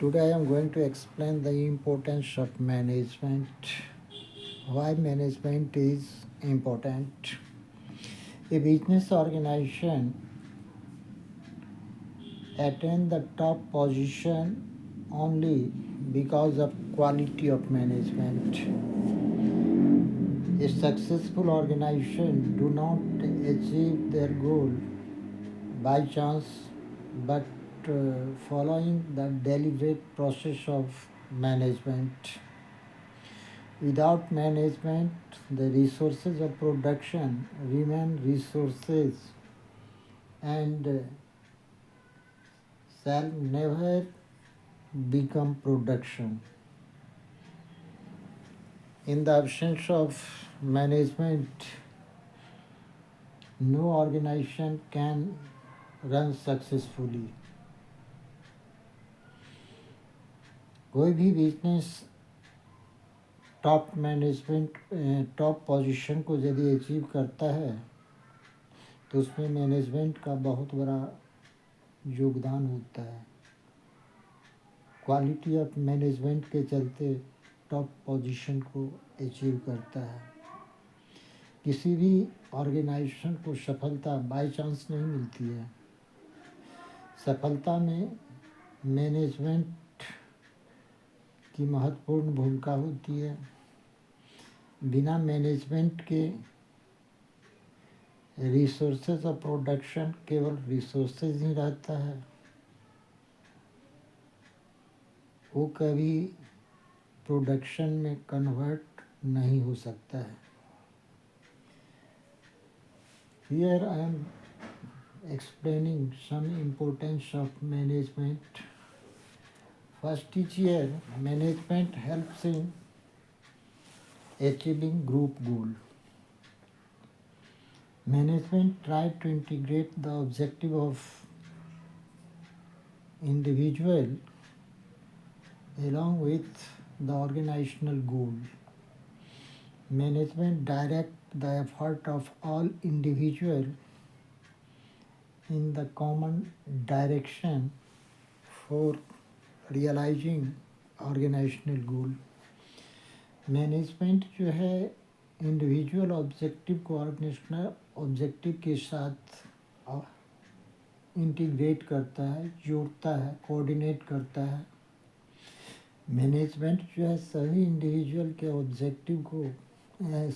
Today I am going to explain the importance of management, why management is important. A business organization attain the top position only because of quality of management. A successful organization do not achieve their goal by chance but following the deliberate process of management. Without management, the resources of production remain resources and shall never become production. In the absence of management, no organization can run successfully. कोई भी business top position को यदि achieve करता है तो उसमें management का बहुत बड़ा योगदान होता है। क्वालिटी ऑफ मैनेजमेंट के चलते टॉप पोजीशन को अचीव करता है। किसी भी ऑर्गेनाइजेशन को सफलता बाय चांस नहीं मिलती है। सफलता में मैनेजमेंट की महत्वपूर्ण भूमिका होती है। बिना मैनेजमेंट के रिसोर्सेज ऑफ प्रोडक्शन केवल रिसोर्सेज ही रहता है, वो कभी प्रोडक्शन में कन्वर्ट नहीं हो सकता है। Here I am explaining some importance of management. First is here, management helps in achieving group goal. Management try to integrate the objective of individual along with the organizational goal. Management direct the effort of all individual in the common direction for realizing organizational goal. Management जो है individual objective को organisational objective के साथ integrate करता है, जोड़ता है, coordinate करता है। मैनेजमेंट जो है सभी इंडिविजुअल के ऑब्जेक्टिव को,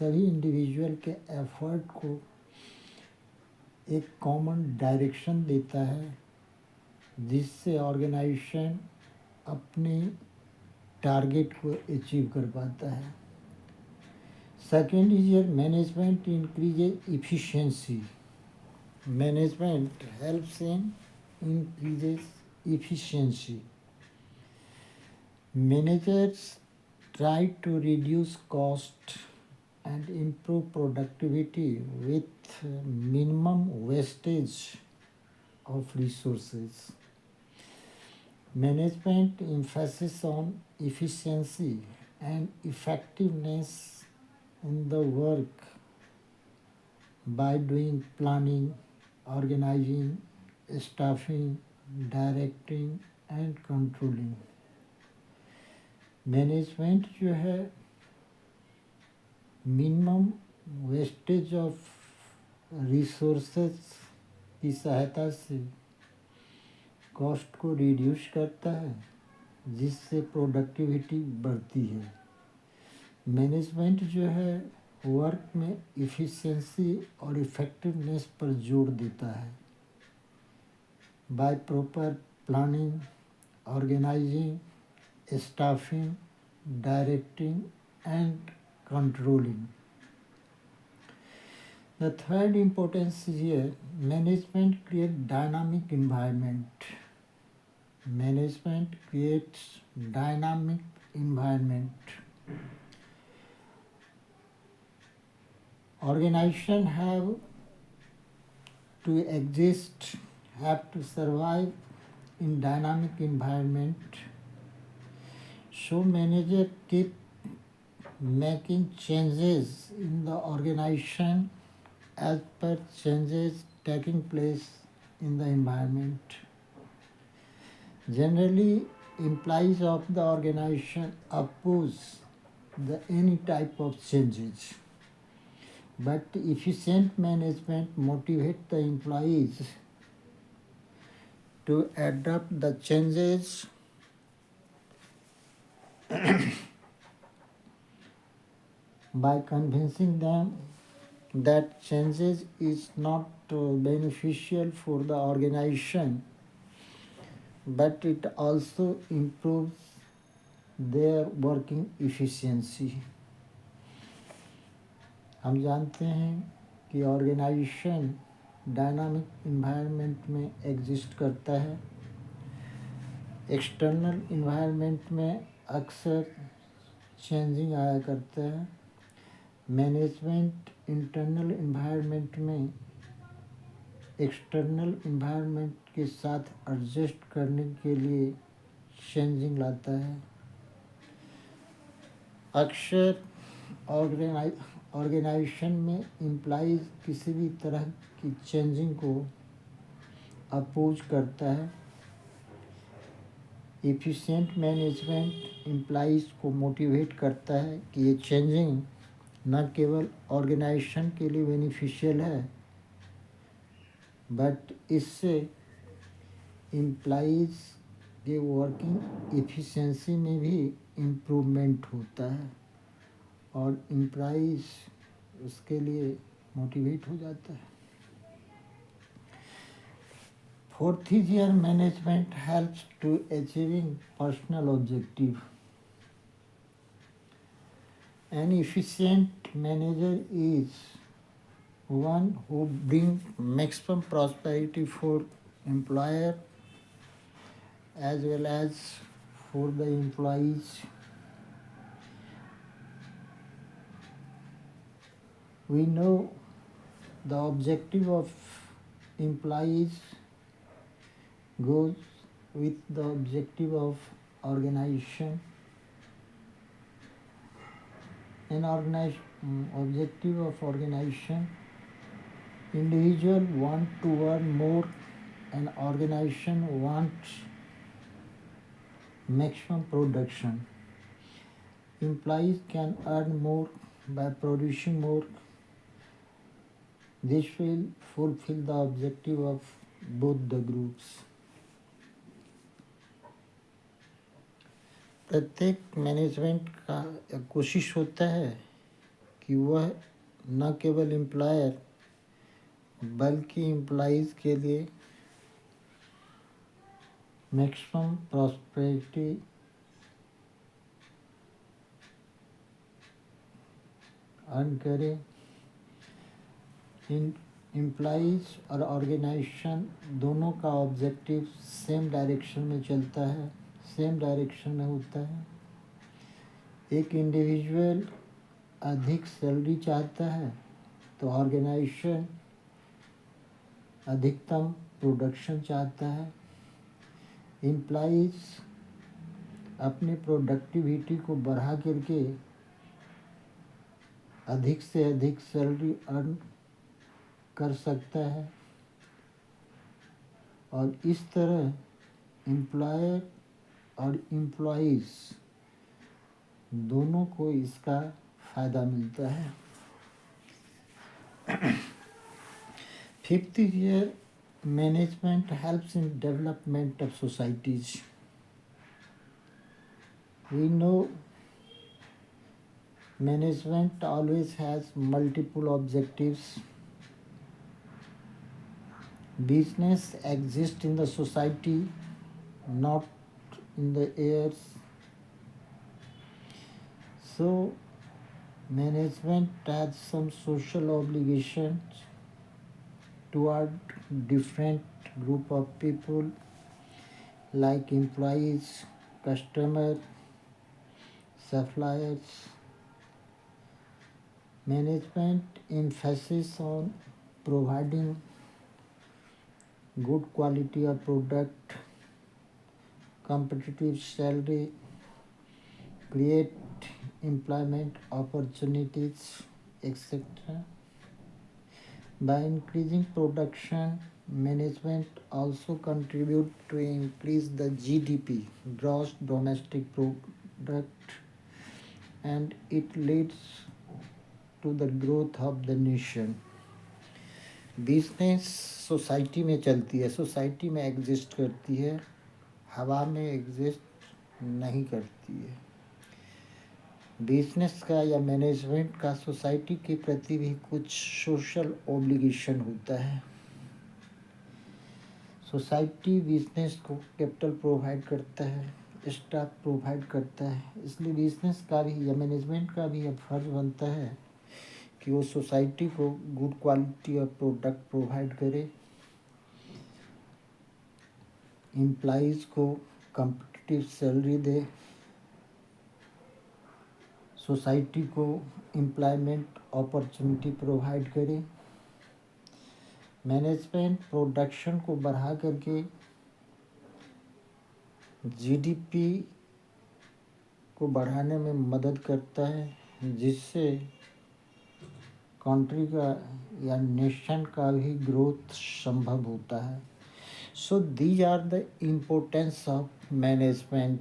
सभी इंडिविजुअल के एफर्ट को एक कॉमन डायरेक्शन देता है जिससे ऑर्गेनाइजेशन अपने टारगेट को अचीव कर पाता है। Second is your management increases efficiency. Management helps in increases efficiency. Managers try to reduce cost and improve productivity with minimum wastage of resources. Management emphasis on efficiency and effectiveness in the work by doing planning, organizing, staffing, directing and controlling. Management जो है minimum wastage of resources की सहायता से cost को reduce करता है जिससे productivity बढ़ती है। मैनेजमेंट जो है वर्क में इफ़िशिएंसी और इफ़ेक्टिवनेस पर जोर देता है by proper planning, organising, staffing, directing and controlling. The third importance is here, management creates dynamic environment. Management creates dynamic environment. Organization have to exist, have to survive in dynamic environment. So manager keep making changes in the organization as per changes taking place in the environment. Generally, employees of the organization oppose any type of changes. But efficient management motivates the employees to adapt the changes by convincing them that changes is not beneficial for the organization, but it also improves their working efficiency. हम जानते हैं कि organisation dynamic environment में exist करता है. External environment में अक्सर changing आया करता है. मैनेजमेंट इंटरनल इन्वायरमेंट में एक्सटर्नल इन्वायरमेंट के साथ एडजस्ट करने के लिए चेंजिंग लाता है. अक्सर ऑर्गेनाइजेशन में एम्प्लॉइज किसी भी तरह की चेंजिंग को अपोज करता है. एफिशिएंट मैनेजमेंट एम्प्लॉइज को मोटिवेट करता है कि ये चेंजिंग न केवल ऑर्गेनाइजेशन के लिए बेनिफिशियल है, बट इससे एम्प्लॉइज के वर्किंग एफिशिएंसी में भी इम्प्रूवमेंट होता है और एम्प्लॉइज उसके लिए मोटिवेट हो जाता है. Fourth is your management helps to achieving personal objective. An efficient manager is one who brings maximum prosperity for employer as well as for the employees. We know the objective of employees goes with the objective of organization. An objective of organization, individual want to earn more and organization wants maximum production. Employees can earn more by producing more. This will fulfill the objective of both the groups. प्रत्येक management का कोशिश होता है कि वह न केवल employer बल्कि एम्प्लॉइज़ के लिए मैक्सिमम प्रॉस्पेरिटी अर्न करे. एम्प्लॉइज़ और ऑर्गेनाइजेशन दोनों का ऑब्जेक्टिव सेम डायरेक्शन में चलता है, सेम डायरेक्शन में होता है. एक इंडिविजुअल अधिक सैलरी चाहता है तो ऑर्गेनाइजेशन अधिकतम प्रोडक्शन चाहता है. एम्प्लॉइज अपनी प्रोडक्टिविटी को बढ़ा करके अधिक से अधिक सैलरी अर्न कर सकता है और इस तरह एम्प्लॉयर और एम्प्लॉइज़ दोनों को इसका फ़ायदा मिलता है. Fifth year, management helps in development of societies. We know management always has multiple objectives. Business exists in the society, not in the airs. So management has some social obligations toward different group of people like employees, customers, suppliers. Management emphasis on providing good quality of product, competitive salary, create employment opportunities, etc. By increasing production, Management also contribute to increase the GDP, gross domestic product, and it leads to the growth of the nation. Business society में चलती है, society में exist करती है, हवा में exist नहीं करती है। बिजनेस का या मैनेजमेंट का सोसाइटी के प्रति भी कुछ सोशल ऑब्लिगेशन होता है। सोसाइटी बिजनेस को कैपिटल प्रोवाइड करता है, स्टाफ प्रोवाइड करता है, इसलिए बिजनेस का भी या मैनेजमेंट का भी अब फर्ज बनता है कि वो सोसाइटी को good quality of product provide करे, एम्प्लॉइज़ को कम्पिटिटिव सैलरी दे, सोसाइटी को एम्प्लॉयमेंट अपॉर्चुनिटी प्रोवाइड करे। मैनेजमेंट प्रोडक्शन को बढ़ा करके जीडीपी को बढ़ाने में मदद करता है, जिससे कंट्री का या नेशन का भी ग्रोथ संभव होता है। So these are the importance of management.